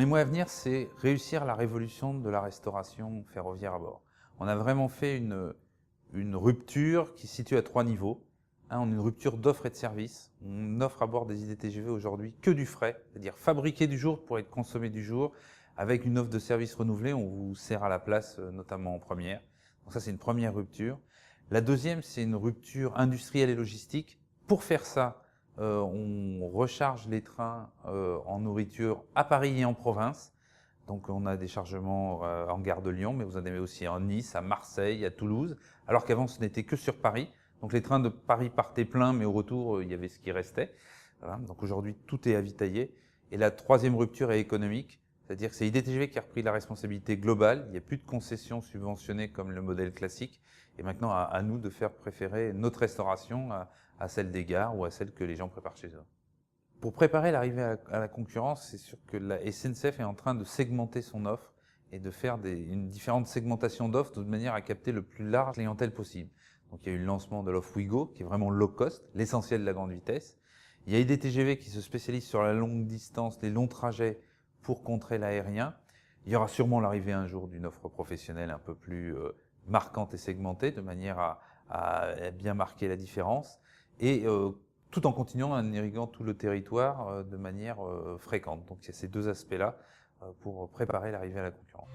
les mois à venir, c'est réussir la révolution de la restauration ferroviaire à bord. On a vraiment fait une rupture qui se situe à 3 niveaux. On a une rupture d'offre et de service. On offre à bord des IDTGV aujourd'hui que du frais, c'est-à-dire fabriqué du jour pour être consommé du jour, avec une offre de service renouvelée. On vous sert à la place, notamment en première. Donc ça, c'est une première rupture. La deuxième, c'est une rupture industrielle et logistique. Pour faire ça, on recharge les trains en nourriture à Paris et en province. Donc on a des chargements en gare de Lyon, mais vous en avez aussi en Nice, à Marseille, à Toulouse, alors qu'avant ce n'était que sur Paris. Donc les trains de Paris partaient pleins, mais au retour, il y avait ce qui restait. Voilà. Donc aujourd'hui, tout est avitaillé. Et la troisième rupture est économique, c'est-à-dire que c'est IDTGV qui a repris la responsabilité globale. Il n'y a plus de concessions subventionnées comme le modèle classique. Et maintenant, à nous de faire préférer notre restauration à celle des gares ou à celle que les gens préparent chez eux. Pour préparer l'arrivée à la concurrence, c'est sûr que la SNCF est en train de segmenter son offre et de faire une différente segmentation d'offres de manière à capter le plus large clientèle possible. Donc il y a eu le lancement de l'offre Ouigo, qui est vraiment low cost, l'essentiel de la grande vitesse. Il y a IDTGV qui se spécialise sur la longue distance, les longs trajets pour contrer l'aérien. Il y aura sûrement l'arrivée un jour d'une offre professionnelle un peu plus marquante et segmentée, de manière à bien marquer la différence. Et tout en continuant en irriguant tout le territoire de manière fréquente. Donc il y a ces deux aspects-là pour préparer l'arrivée à la concurrence.